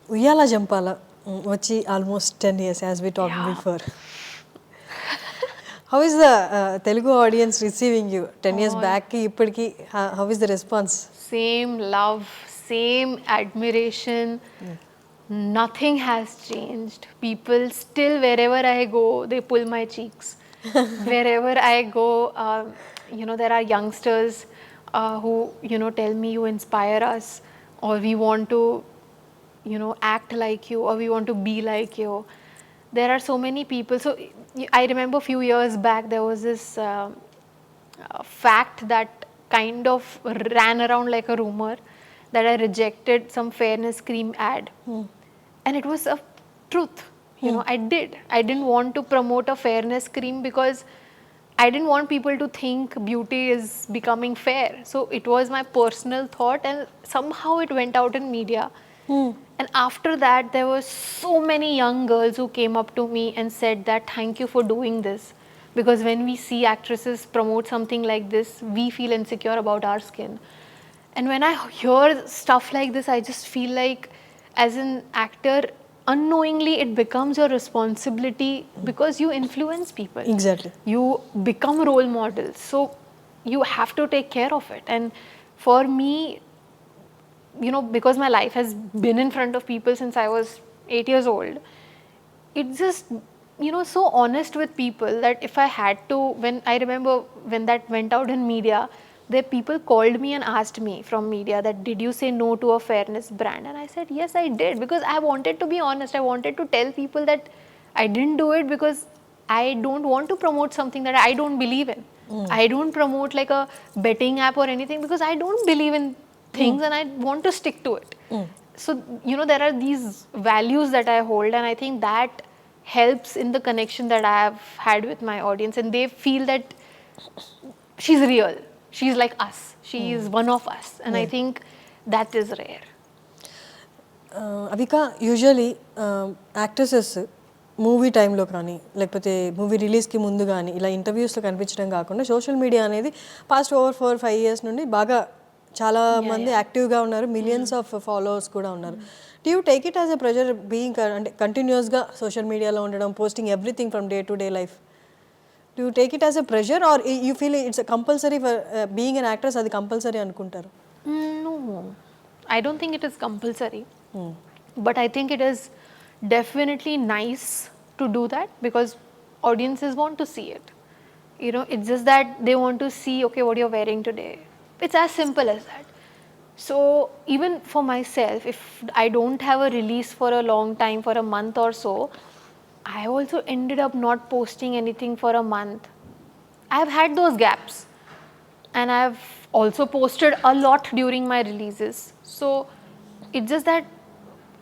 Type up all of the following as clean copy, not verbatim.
Uyyala Jampala, vachi almost 10 years as we talked before. How is the Telugu audience receiving you? 10 years back ki ippadiki, how is the response? Same love, same admiration. Nothing has changed. People still, wherever I go, they pull my cheeks. Wherever I go, there are youngsters who, tell me you inspire us, or we want to, act like you, or we want to be like you. There are so many people. So I remember a few years back, there was this fact that kind of ran around like a rumor that I rejected some fairness cream ad. And it was a truth. I did. I didn't want to promote a fairness cream because I didn't want people to think beauty is becoming fair. So it was my personal thought, and somehow it went out in media. And after that, there were so many young girls who came up to me and said that thank you for doing this. Because when we see actresses promote something like this, we feel insecure about our skin. And when I hear stuff like this, I just feel like as an actor, unknowingly it becomes your responsibility because you influence people. Exactly. You become role models. So you have to take care of it. And for me, because my life has been in front of people since I was 8 years old, it's just, so honest with people that if I had to, when I remember when that went out in media, the people called me and asked me from media that, did you say no to a fairness brand? And I said, yes, I did, because I wanted to be honest. I wanted to tell people that I didn't do it because I don't want to promote something that I don't believe in. I don't promote like a betting app or anything because I don't believe in things and I want to stick to it. So, there are these values that I hold, and I think that helps in the connection that I have had with my audience, and they feel that she's real. She's like us. She is one of us. And I think that is rare. Avika, usually actresses movie టైంలో కానీ లేకపోతే movie రిలీజ్కి ముందు కానీ ఇలా ఇంటర్వ్యూస్లో కనిపించడం కాకుండా social media అనేది పాస్ట్ ఓవర్ 4-5 years నుండి బాగా చాలా మంది యాక్టివ్గా ఉన్నారు, మిలియన్స్ ఆఫ్ ఫాలోవర్స్ కూడా ఉన్నారు. Do you take it as a pressure being అంటే కంటిన్యూస్గా సోషల్ మీడియాలో ఉండడం, posting everything from day to day life? Do you take it as a pressure or you feel it's compulsory for being an actress? అది compulsory అనుకుంటారు? No, I don't think it is compulsory. But I think it is definitely nice to do that because audiences want to see it. It's just that they want to see, okay, what you're wearing today. It's as simple as that. So even for myself, if I don't have a release for a long time, for a month or so, I also ended up not posting anything for a month. I've had those gaps, and I've also posted a lot during my releases. So it's just that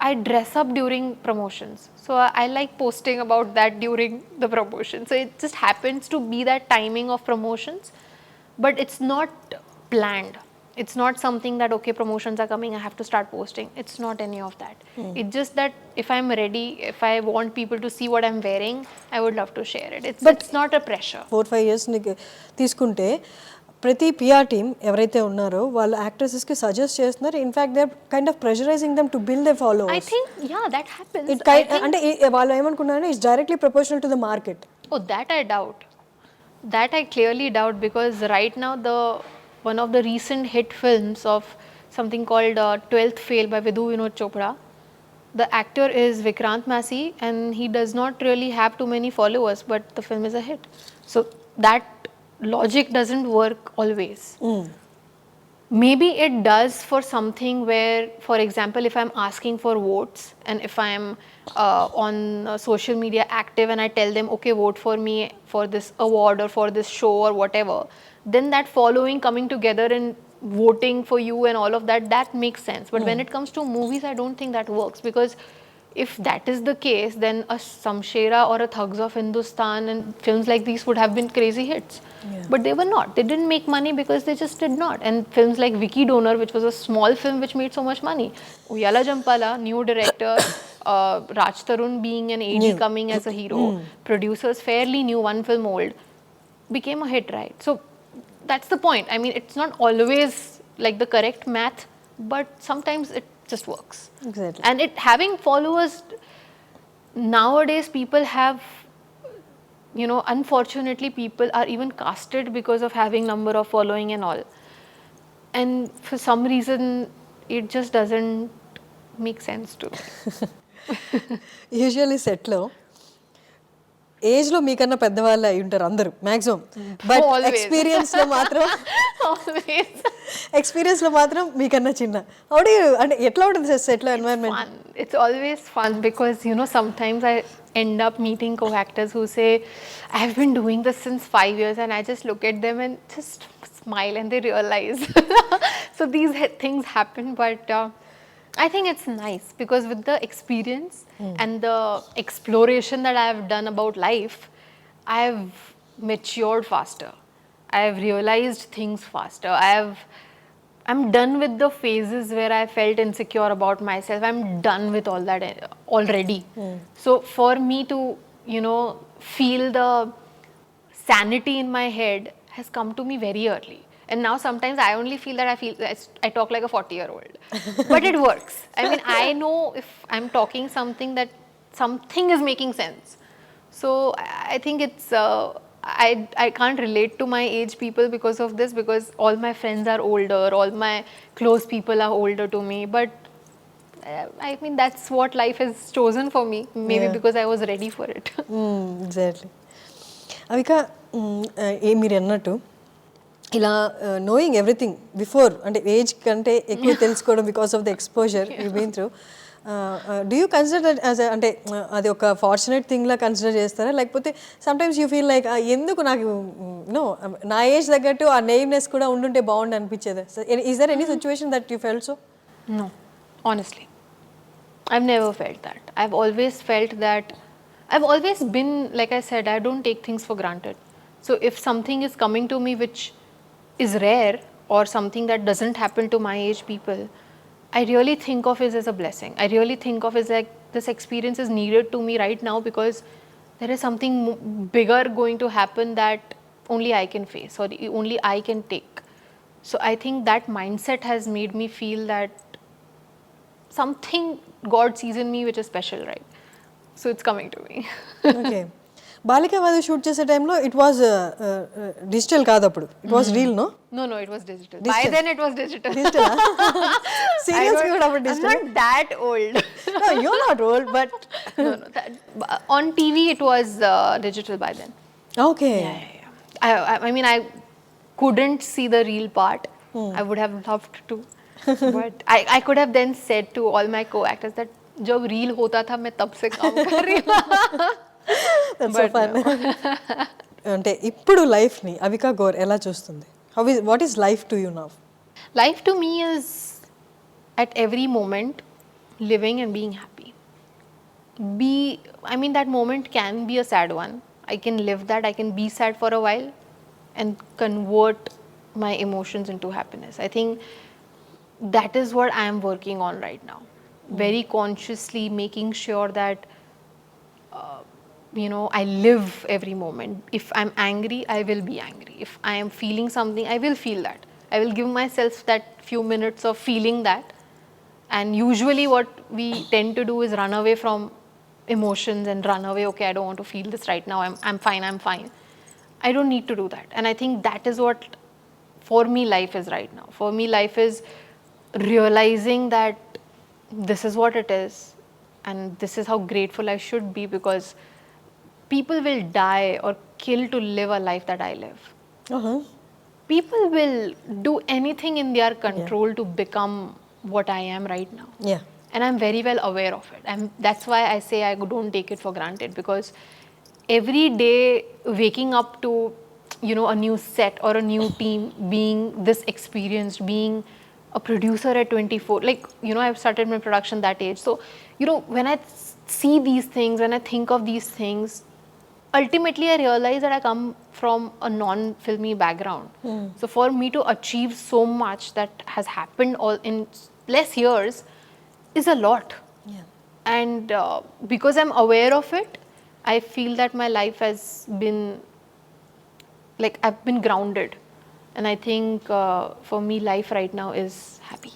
I dress up during promotions. So I like posting about that during the promotion. So it just happens to be that timing of promotions, but it's not planned. It's not something that, okay, promotions are coming, I have to start posting. It's not any of that. It's just that if I'm ready, if I want people to see what I'm wearing, I would love to share it. It's not a pressure. 4-5 years తీసుకుంటే ప్రతి PR team ఎవరైతే ఉన్నారో వాళ్ళు యాక్ట్రెసెస్కి suggest చేస్తున్నారు. In fact they are kind of pressurising them to build they followers. I think, yeah, that happens. అంటే వాళ్ళు ఏమనుకున్నారంటే it's directly proportional to the market. Oh, that I doubt. That I clearly doubt, because right now one of the recent hit films of something called 12th Fail by Vidhu Vinod Chopra, the actor is Vikrant Massey, and he does not really have too many followers, but the film is a hit. So that logic doesn't work always. Maybe it does for something where, for example, if I'm asking for votes and if I'm on social media active and I tell them, okay, vote for me for this award or for this show or whatever, then that following coming together and voting for you and all of that makes sense. But when it comes to movies, I don't think that works, because if that is the case, then a Samshera or a Thugs of Hindustan and films like these would have been crazy hits. But they were not. They didn't make money because they just did not. And films like Vicky Donor, which was a small film which made so much money. Uyyala Jampala, new director, Raj Tarun being an AD coming as a hero, producers fairly new, one film old, became a hit, right? So that's the point. I mean, it's not always like the correct math, but sometimes it just works. Exactly. And it having followers, nowadays people have, unfortunately people are even casted because of having number of following and all. And for some reason, it just doesn't make sense to me. Usually సెట్లో ఏజ్లో మీకన్నా పెద్దవాళ్ళు అయి ఉంటారు అందరూ maximum, but Always. ఎక్స్పీరియన్స్లో మాత్రం Always. ఎక్స్పీరియన్స్లో మాత్రం మీకన్నా చిన్న. హౌ అంటే ఎట్లా ఉంటుంది సార్ సెట్లో environment? Fun. It's always fun because sometimes I end up meeting co-actors who say, I've been doing this since 5 years, and I just look at them and just smile and they realize. So these things happen, but I think it's nice because with the experience and the exploration that I have done about life, I have matured faster. I have realized things faster. I'm done with the phases where I felt insecure about myself. I'm done with all that already. So for me to, feel the sanity in my head has come to me very early. And now sometimes I only feel that I talk like a 40-year-old. But it works. I mean, I know if I'm talking something that something is making sense. So I think it's, I can't relate to my age people because of this, because all my friends are older, all my close people are older to me. But I mean, that's what life has chosen for me. Maybe because I was ready for it. Exactly. Avika, మీరు అన్నట్టు ఇలా knowing everything before, అంటే age కంటే ఎక్కువ తెలుసుకోవడం because of the exposure you been through, do you consider that as అంటే అది ఒక ఫార్చునేట్ థింగ్లా కన్సిడర్ చేస్తారా, లేకపోతే సమ్టైమ్స్ యూ ఫీల్ లైక్ ఎందుకు నాకు నా ఏజ్ తగ్గట్టు ఆ నెయివ్నెస్ కూడా ఉండుంటే బాగుండు అనిపించేదా? Is there any situation that you felt so? No, honestly. I've never felt that. I've always been, like I said, I don't take things for granted. So if something is coming to me which is rare or something that doesn't happen to my age people, I really think of it as a blessing. I really think of it as like this experience is needed to me right now because there is something bigger going to happen that only I can face or only I can take. So I think that mindset has made me feel that something God sees in me which is special, right? So it's coming to me. Okay. Balika Vadhu shoot చేసే టైంలో it was digital కాదు అప్పుడు, it was reel, no? No, it was digital. By then it was digital. Digital serials కూడా అప్పుడు I'm digital? not that old. No, you're not old, but No. On TV it was digital by then. okay. Yeah. I mean, I couldn't see the real part. I would have loved to. But I could have then said to all my co-actors that जब reel होता था मैं तब से काम कर रही हूँ. That's so fun. అంటే ఇప్పుడు లైఫ్ని అవికా గోర్ ఎలా చూస్తుంది? What is life to you now? Life to me is at every moment living and being happy. I mean, that moment can be a sad one. I can live that. I can be sad for a while and convert my emotions into happiness. I think that is what I am working on right now. Very consciously making sure that I live every moment. If I'm angry, I will be angry. If I am feeling something, I will feel that. I will give myself that few minutes of feeling that. And usually what we tend to do is run away from emotions and run away, okay, I don't want to feel this right now, I'm fine. I don't need to do that. And I think that is what for me life is right now. For me life is realizing that this is what it is and this is how grateful I should be, because people will die or kill to live a life that I live. People will do anything in their control to become what I am right now. Yeah. And I'm very well aware of it. That's why I say I don't take it for granted, because every day waking up to a new set or a new team, being this experienced, being a producer at 24, like I've started my production that age. So when I see these things, when I think of these things, ultimately I realize that I come from a non-filmy background. So for me to achieve so much that has happened all in less years is a lot. Yeah. And because I'm aware of it, I feel that my life has been like I've been grounded. And I think for me life right now is happy.